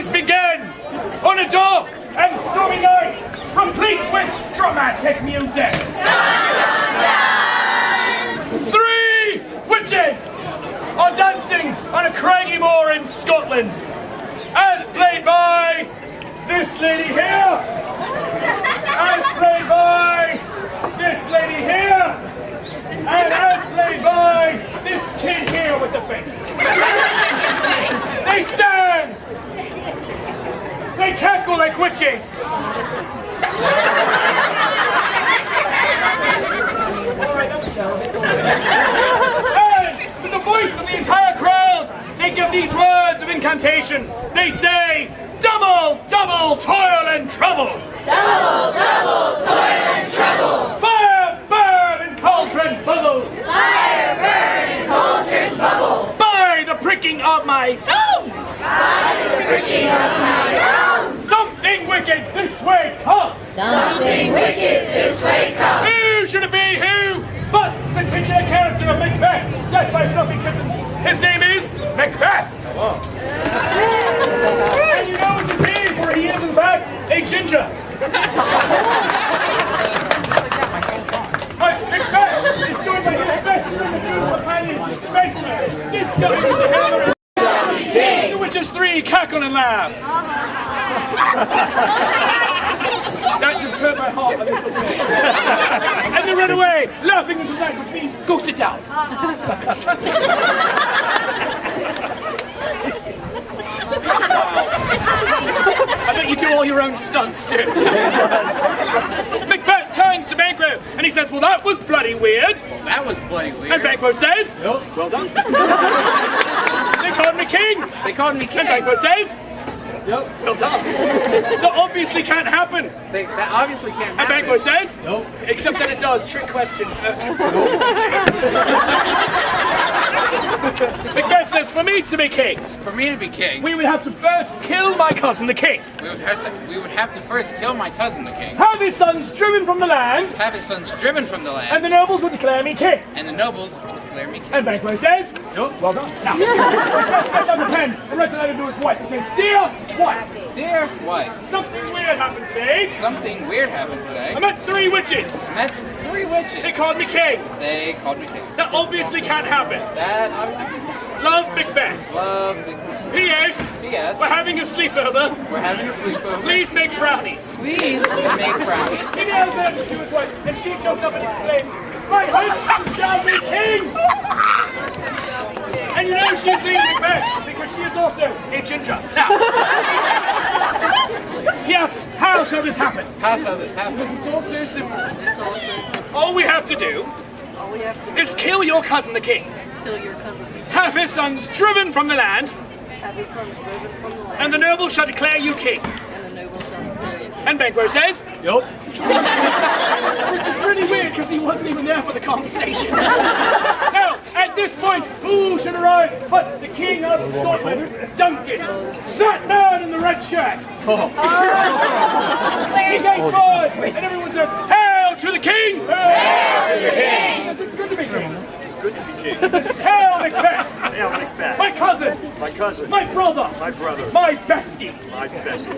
stories begin on a dark and stormy night, complete with dramatic music. Three witches are dancing on a craggy moor in Scotland, as played by this lady here, as played by this lady here, and as played by this kid here with the face. They stand! They cackle like witches! And with the voice of the entire crowd, they give these words of incantation. They say, double, double, toil and trouble! Double, double, toil and trouble! Fire, burn, and cauldron bubble! Fire, burn, and cauldron bubble! By the pricking of my thumbs! By the pricking of my thumbs! Something wicked this way comes! Something wicked this way comes! Who should it be who but the titular character of Macbeth, death by fluffy kittens? His name is Macbeth! Hello. And you know what is he, for he is in fact a ginger. But Macbeth is joined by his best companion, Macbeth. This guy is the hammer. The witches three cackle and laugh. That just hurt my heart a little bit. And they run away, laughing into that, which means go sit down. I bet you do all your own stunts too. Macbeth turns to Banquo and he says, well, that was bloody weird. That was bloody weird. And Banquo says, Oh, well done. they called me king. They called me king. And Banquo says, Nope. well done. That obviously can't happen. That obviously can't And happen. Banquo says, Nope. except that it does. Trick question. Macbeth says, for me to be king, For me to be king, we would have to first kill my cousin the king, we would have to first kill my cousin the king, have his sons driven from the land, have his sons driven from the land, and the nobles would declare me king. and the nobles would declare me king. And Banquo says, Nope. well done. Now, Macbeth gets out the pen and writes a letter to his wife. It says, dear wife, Dear wife, something weird happened today. something weird happened today. I met three witches. I met 3 witches. They called me king. They called me king. That obviously can't happen. That obviously Love, Macbeth. love the P.S. P.S. We're having a sleepover. We're having a sleepover. Please make brownies. Please make brownies. He yells out to his wife, and she jumps up and exclaims, my husband shall be king! And you know she's leading Macbeth because she is also a ginger. Now, he asks, how shall this happen? How shall this happen? It's all so simple. It's all so simple. All we have to do All we have to is kill your cousin the king, kill your cousin. have his sons driven from the land, Have his sons driven from the land, and the nobles shall declare you king. and the noble shall declare you. And Banquo says, Yup. which is really weird because he wasn't even there for the conversation. Now, at this point, who should arrive but the King of Scotland, Duncan, that man in the red shirt. He goes forward, and everyone says, hail to the king! Hail to the king! It's good to be king. Good to be king. Hail Macbeth! Hail Macbeth. My cousin! My cousin. My brother! My brother. My bestie! My best. I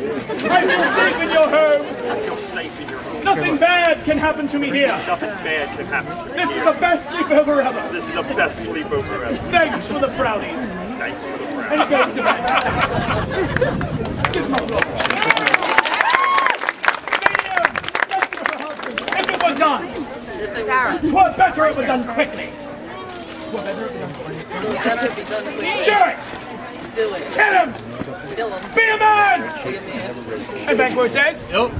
feel safe in your home! I feel safe in your home. Nothing bad can happen to me here! Nothing bad can happen to me. This is the best sleepover ever! This is the best sleepover ever. Thanks for the brownies! Thanks for the And brand. it goes to bed. If it were done, twere better it were done quickly. That could be done quickly. Do it! Do it. Kill him! Kill him. Be a man! Be a man. And Banquo says, Nope.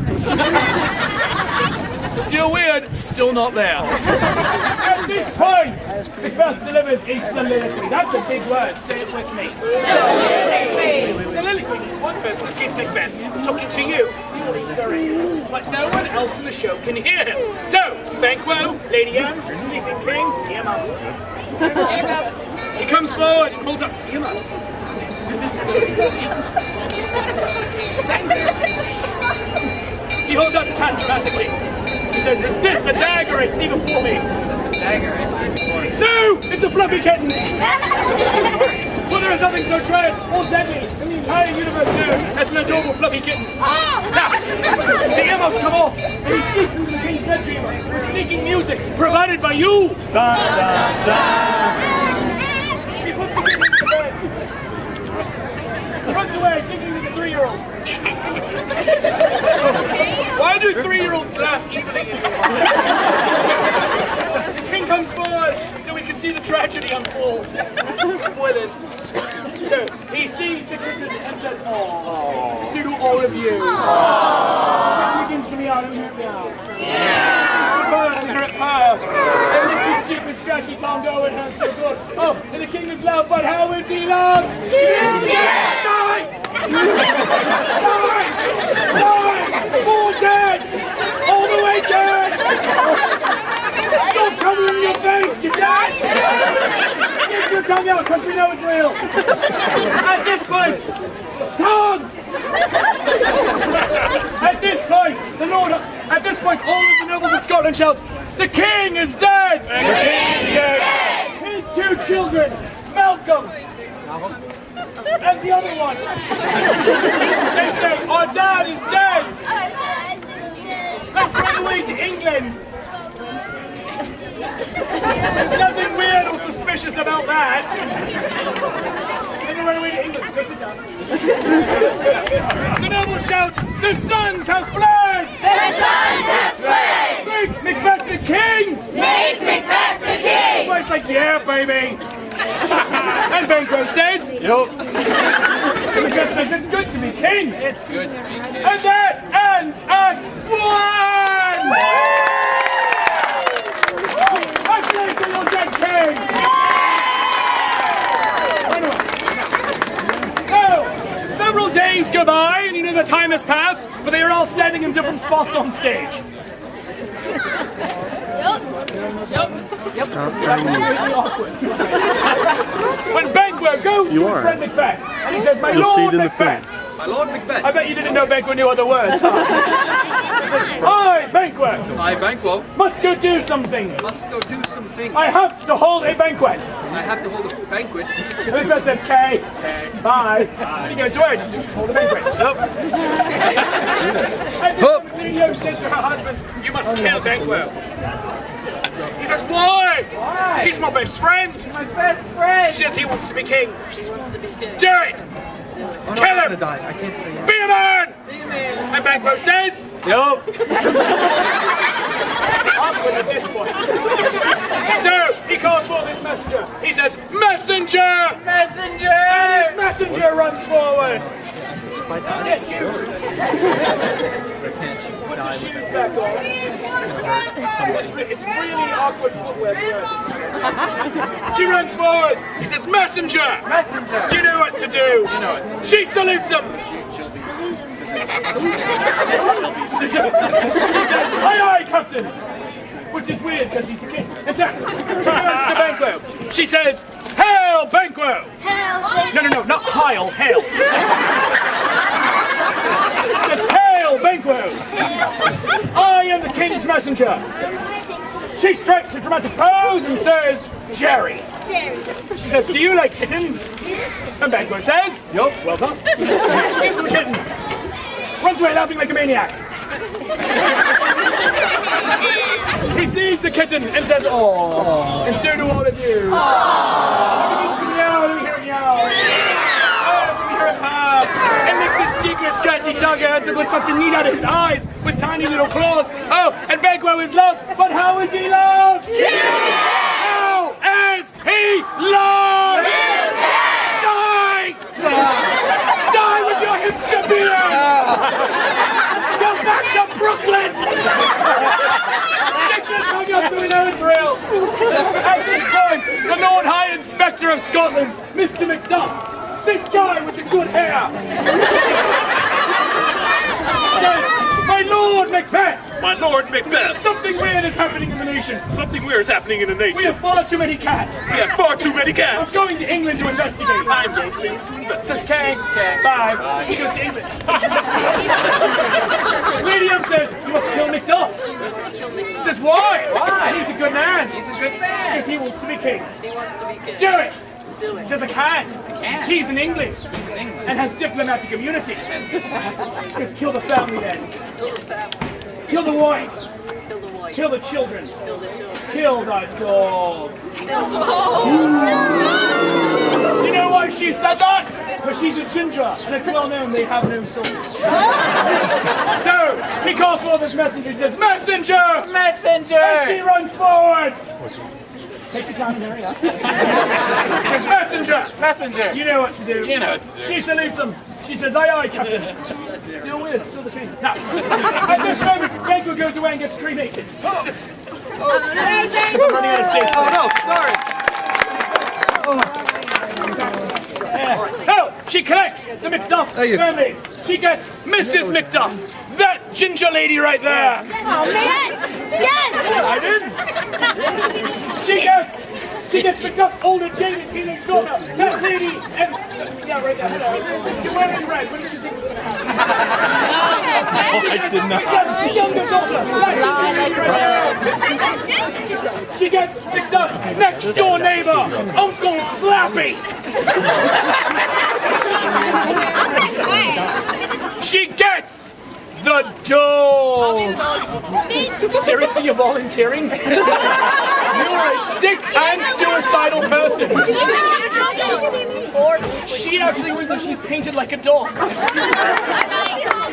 still weird, still not there. At this point, Macbeth delivers a soliloquy. That's a big word, say it with me. Soliloquy! Soliloquy means one person, in this case Macbeth, is talking to you, the audience are in, but no one else in the show can hear him. So, Banquo, Lady Anne, Sleeping King, Earmuffs. He comes forward and holds up Earmuffs. He holds out his hand dramatically. He says, is this a dagger I see before me? Is this a dagger I see before me? No! It's a fluffy kitten! What there is nothing so dread or deadly in the entire universe known as an adorable fluffy kitten. Now, the earmuffs come off, and he sneaks into the king's bedroom with sneaking music provided by you. Dun, dun, dun. He puts the kitten into bed. Runs away, thinking he's a 3-year-old. Why do 3-year-olds laugh evilly in your mind? The king comes forward so we can see the tragedy unfold. Spoilers. So he sees the kitten and says, "Oh, to all of you." He begins to meow, let me hear it meow. Let me hear it purr. And it's his stupid scratchy tongue go, it hurts so good. Oh, and the king is loved, but how is he loved? Die! Die! All dead! All the way dead! Stop covering your face, you dead! Get your tongue out, because we know it's real! At this point, tongue! At this point, all of the nobles of Scotland shout, "The king is dead!" The king is dead! His 2 children, Malcolm and the other one, they say, "Our dad is dead! Let's run away to England!" There's nothing weird or suspicious about that. Then we run away to England. Go sit down. The nobles shout, "The sons have fled! The sons have fled! Make Macbeth the king! Make Macbeth the king! His wife's like, "Yeah, baby." And Banquo says, Yup. Macbeth says, "It's good to be king." It's good to be king. And that ends Act 1! I play to your dead king! So, several days go by, and you know the time has passed, but they are all standing in different spots on stage. Really awkward. When Banquo goes to his friend Macbeth, and he says, "My Lord Macbeth." My Lord Macbeth. I bet you didn't know Banquo knew other words. I, Banquo, I, Banquo, must go do some things. must go do some things. I have to hold a banquet. I have to hold a banquet. And Macbeth says, "K, bye." And he goes, "Wait, hold a banquet." Nope. And then Leo says to her husband, "You must kill Banquo." He says, "Why? He's my best friend." My best friend. She says he wants to be king. He wants to be king. Do it! Kill him! Die. I can't say Be a man! Be a man. And Banquo says, Yup. awkward at this point. So he calls for this messenger. He says, "Messenger!" Messenger. And his messenger runs forward. Yes, you. Puts his shoes back on. It's really awkward footwear to wear. She runs forward. He says, "Messenger! Messenger. You know what to do." She salutes him. She says, "Aye, aye, Captain." Which is weird because he's the king. Exactly. She goes to Banquo. She says, "Hail, Banquo!" No, not Heil, hail. She says, "Hail, Banquo! I am the king's messenger." She strikes a dramatic pose and says, "Jerry." She says, "Do you like kittens?" And Banquo says, "Yup, well done." She gives him a kitten. Runs away laughing like a maniac. He sees the kitten and says, "Oh," and so do all of you. He begins to meow, let me hear it meow. Let me hear it purr. And licks his cheek with scratchy tongue and puts something neat out his eyes with tiny little claws. Oh, and Banquo is loved, but how is he loved? How is he loved? Die! Die with your hipster beard! Go back to Brooklyn! Stick your tongue out so we know it's real! At this point, the Lord High Inspector of Scotland, Mr. Macduff, this guy with the good hair, says, "My Lord Macbeth! My Lord Macbeth! Something weird is happening in the nation. Something weird is happening in the nation. We have far too many cats. We have far too many I'm cats. going to England to investigate. I'm going to England to investigate. Says Kay. Bye. He goes to England. Lady M says, you must kill Macduff. He says, why? Why? He's a good man. He's a good She man. says, he wants to be king. He wants to be king. Do it. Do He it. says, I can't. can't. He's in England He's in England. and has diplomatic immunity. She goes, kill the family then. Kill the family. Kill the wife. Kill the wife. Kill the children. Kill the children. Kill the dog. You know why she said that? Because she's a ginger, and it's well known they have no souls. So, he calls for his messenger, he says, Messenger! And she Messenger! runs forward! Take your time, Mary. Says, Messenger! Messenger! You know what to do. You know what to do. She salutes him. She says, aye, aye, Captain. Still with, still the king. Now, at this moment, Banquo goes away and gets cremated. Because I'm running out of seats. Oh no, sorry. No, she collects the Macduff family. She gets Mrs. Macduff, that ginger lady right there. Oh, yes! Yes! I did. She gets Macduff's older Jamie teenage daughter, that lady, and yeah, right there. You're wearing red. What did you think was going to happen? Macduff's younger daughter, that ginger lady right there. She gets Macduff's next door neighbor, Uncle Slappy. She gets the dog. Seriously, you're volunteering? You're a sick and suicidal person. She actually wins that she's painted like a dog.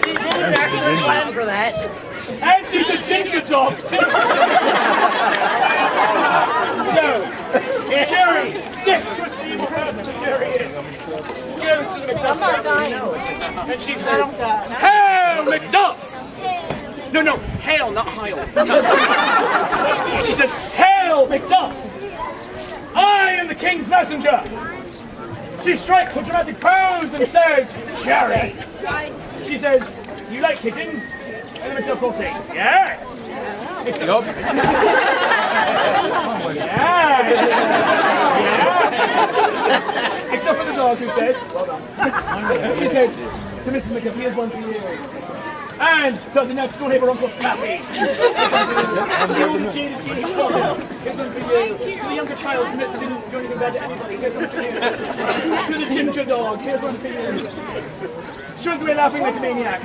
She didn't actually plan for that. And she's a ginger dog, too. So, Jerry, sick, twisted, evil person that Jerry is, goes to the Macduff family, and she says, Hail, Macduffs! No, hail, not heil. She says, Hail, Macduffs! I am the king's messenger! She strikes a dramatic pose and says, Jerry! She says, do you like kittens? And the Macduffs all say, yes! Except, yeah. Except for the dog who says, well done. She says to Mrs. Macduff, here's one for you. And to the next door neighbor, Uncle Snappy. To the older jaded teenage daughter, here's one for you. To the younger child who didn't do anything bad to anybody, here's one for you. To the ginger dog, here's one for you. She runs away laughing like a maniac.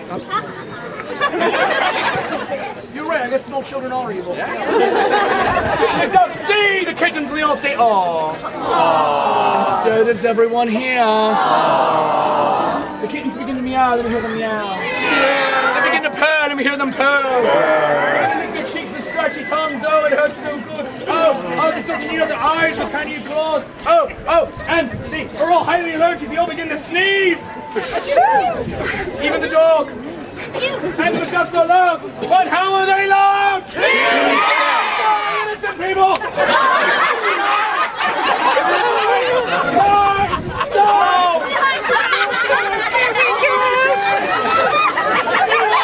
You're right, I guess small children are evil. They don't see the kittens, and they all say, aww. And so does everyone here. The kittens begin to meow, then we hear them meow. They begin to purr, and we hear them purr. And they their cheeks and scratchy tongues, oh, it hurts so good. Oh, they start to eat out their eyes with tiny claws. Oh, and they are all highly allergic, they all begin to sneeze. Even the dog. And the Macduffs are loved, but how are they loved? Innocent people!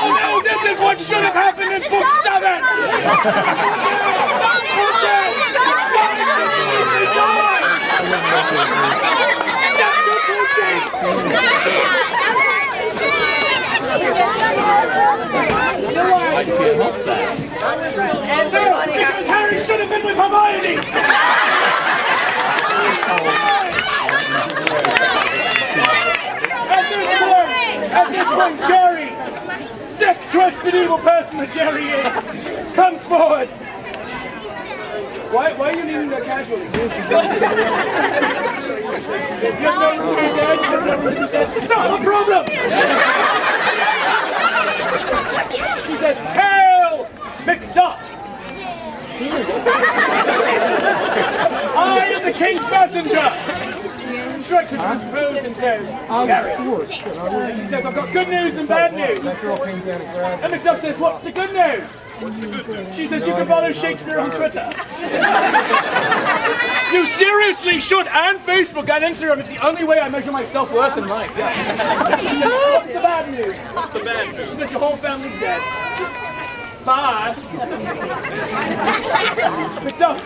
No, this is what should have happened in Book 7! I can't help that. Because Harry should have been with Hermione! At this point, Jerry, sick, twisted, evil person that Jerry is, comes forward. Why are you leaving that casually? There's no room to be dead. There's no room to be dead. Not a problem! She says, Hail, Macduff! I am the king's messenger! Strikes her to pose and says, Jerry. She says, I've got good news and bad news. And Macduff says, what's the good news? She says, you can follow Shakespeare on Twitter. You seriously should, and Facebook and Instagram. It's the only way I measure my self-worth in life. Yeah. She says, what's the bad news? What's the bad news? She says, your whole family's dead. Bye. Macduff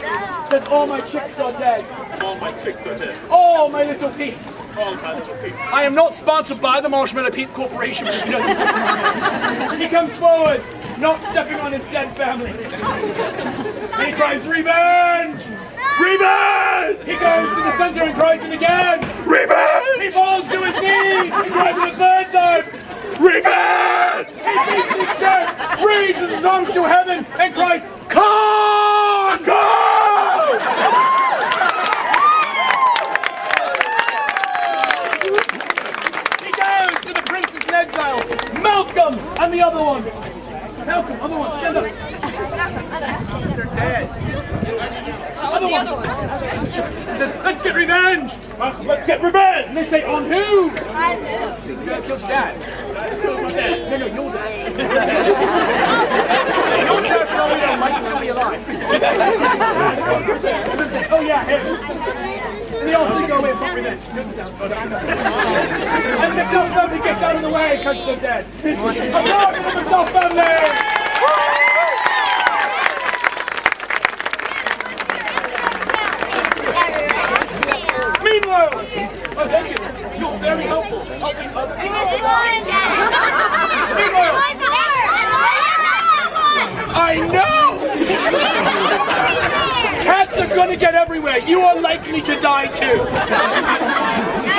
says all my chicks are dead. All my chicks are dead. All my little peeps. All my little people. I am not sponsored by the Marshmallow Peep Corporation, but you know. He comes forward, not stepping on his dead family. And he cries, revenge! Revenge! He goes to the center and cries it again. Revenge! He falls to his knees and cries it a third time. Revenge! He beats his chest, raises his arms to heaven, and cries, Khan! Go! He goes to the princess in exile, Malcolm, and the other one. Malcolm, other one, stand up. Other one. He says, let's get revenge. Let's get revenge! And they say, on who? He says, you're gonna kill Dad. No, your dad. Your dad, for all we know, might still be alive. And they say, oh yeah, him. And they all three go away and put revenge. He goes down. And the Duff family gets out of the way because they're dead. A rock for the Duff family! Meanwhile, oh thank you, you're very helpful. Helping other people. Meanwhile, I know! Cats are gonna get everywhere. You are likely to die too.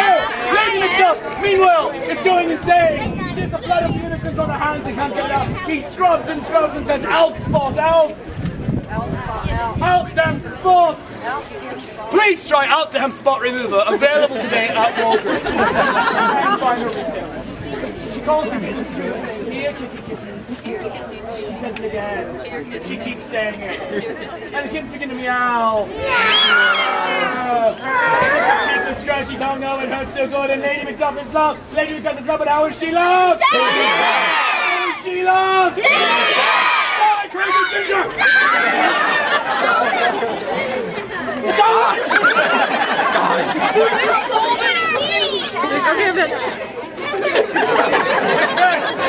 Oh, Lady Macbeth, meanwhile, is going insane. She has the blood of the innocents on her hands and can't get it out. She scrubs and says, out, Spot, out! Out, damn Spot! Please try Out Damn Spot Remover, available today at Walgreens. And find her retailers. She calls the kittens through and saying, here, kitty, kitty. She says it again. She keeps saying it. And the kittens begin to meow. Cheek the scratchy tongue, oh, it hurts so good. And Lady Macduff is loved. Lady Macduff is loved, but how is she loved? How is she loved? Die, crazy ginger! Die! Okay, but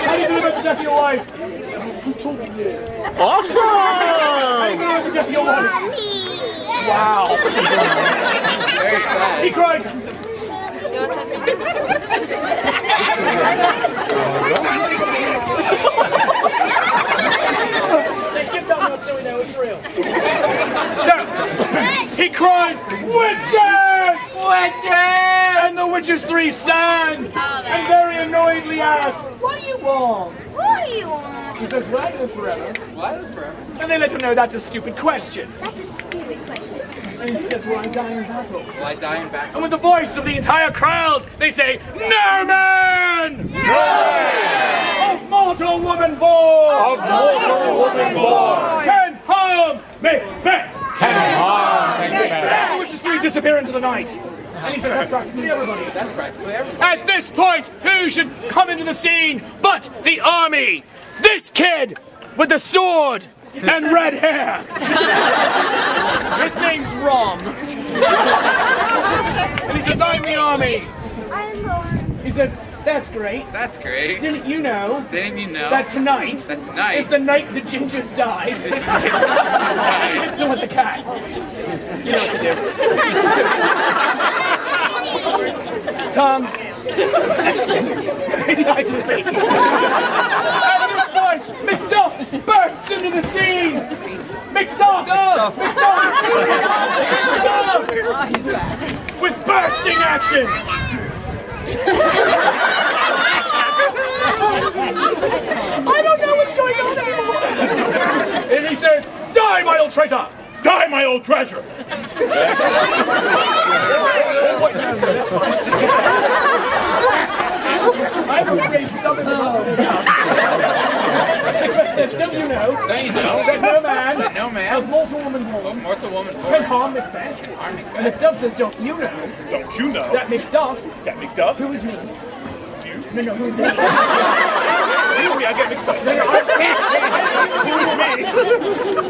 How do you feel about the death of your wife? Who told you? Awesome! How do you feel about the death of your wife? Wow. Very sad. He cries. They can tell me what so we know it's real. So, he cries, witches! Witches! And the witches three stand and very annoyedly ask, what do you want? What do you want? He says, will I live forever? Why forever? And they let him know that's a stupid question. That's a stupid question. And he says, well, I die in battle. Will I die in battle? And with the voice of the entire crowd, they say, no man! No! Of mortal woman born! Of mortal woman born! Can harm Macbeth! Can harm Macbeth! The witches three disappear into the night. And he says, that's practically everybody. That's practically everything. At this point, who should come into the scene but the army? This kid with the sword and red hair. His name's Rom. And he says, I'm the army. I'm born. He says, that's great. That's great. Didn't you know Didn't you know that tonight that tonight is the night the gingers died? is the night that He hits him with a cat. You know what to do. Tom. He hides his face. At this point, Macduff bursts into the scene. Macduff! Macduff! With bursting action. I don't know what's going on anymore. And he says, die, my old traitor! Die, my old treasure! I have a great stubborn Macbeth says, don't you know Don't you know that no man no man of mortal woman born mortal woman can born harm Macbeth? can harm And Macbeth? Macduff says, don't you know Don't you know that Macduff, that Macduff? who is me? You? No, who is me? You? I get mixed up.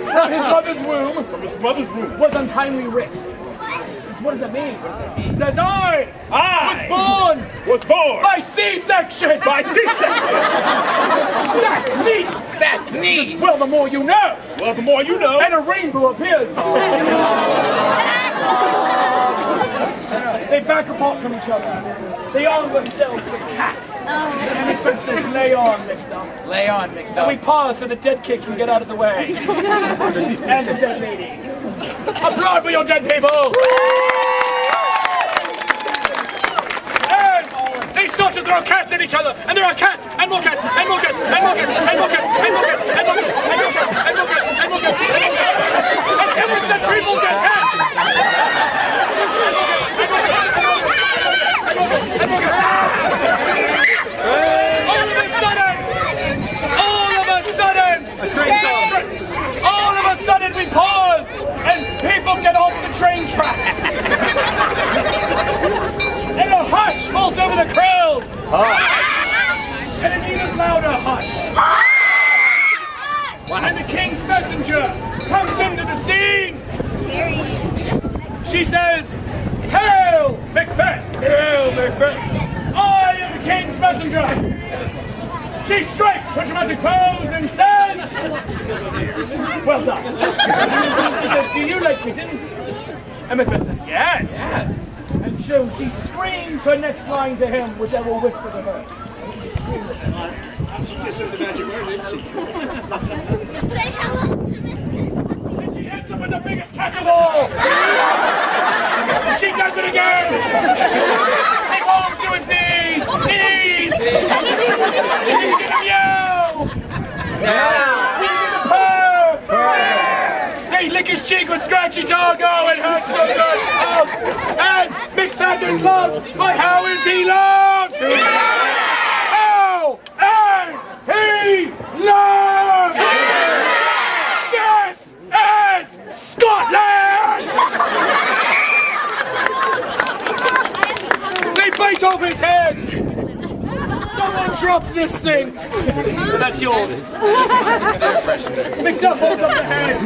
From his mother's womb From his mother's womb. was untimely ripped. What does that mean? It says I was born by C-section. by C-section. That's neat. That's neat. Well, the more you know. Well, the more you know. And a rainbow appears. They back apart from each other. They arm themselves with cats. And Macbeth says, lay on, Macduff. Lay on, We Macduff. pause so the dead kid can get out of the way. And the dead lady. Applaud for your dead people! And they start to throw cats at each other, and there are cats, and more cats, and more cats, and more cats, and more cats, and more cats, and more cats, and more cats, and more cats, and more cats, and more cats, and innocent people get hurt! All of a sudden we pause and people get off the train tracks. And a hush falls over the crowd. And an even louder hush. And the king's messenger comes into the scene. She says, "Hail, Macbeth! Hail, Macbeth! I am the king's messenger!" She strikes her dramatic pose and says, "Well done." She says, "Do you like kittens?" And Macbeth says, "Yes." And so she screams her next line to him, which I will whisper to her. And she just screams this. Say hello to Mr. And she hits him with the biggest catch of all. She does it again. He falls to his knees. Knees. And you get a meow. They lick his cheek with scratchy tongue. Oh, it hurts so good. Oh. And Macbeth is loved. But how is he loved? How is he loved? This is Scotland! They bite off his head. Someone drop this thing. That's yours. Macduff holds up the head.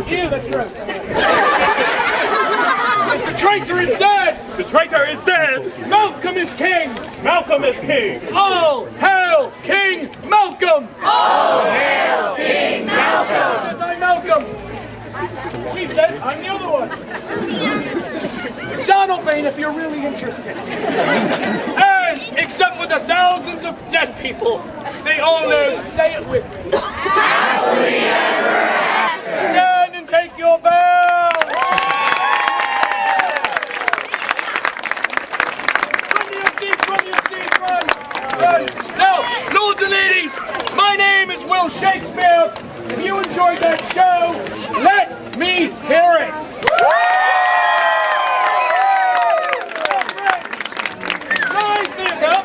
Ew, that's gross. Says the traitor is dead. The traitor is dead. Malcolm is king. Malcolm is king. All hail King Malcolm. All hail King Malcolm! Says I'm Malcolm. He says I'm the other one. Donald Bain, if you're really interested. And except for the thousands of dead people, they all know. Say it with me. Happily ever after! Stand and take your bow. Run your seats, run. Now, lords and ladies, my name is Will Shakespeare. If you enjoyed that show, let me hear it. Live theatre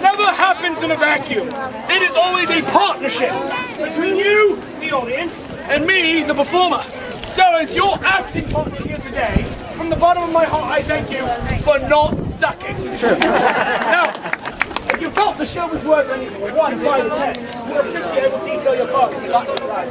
never happens in a vacuum. It is always a partnership between you, the audience, and me, the performer. So as your acting partner here today, from the bottom of my heart, I thank you for not sucking. Now, if you felt the show was worth anything, 1, 5, or 10, we'll appreciate it. We'll detail your part because you got it right.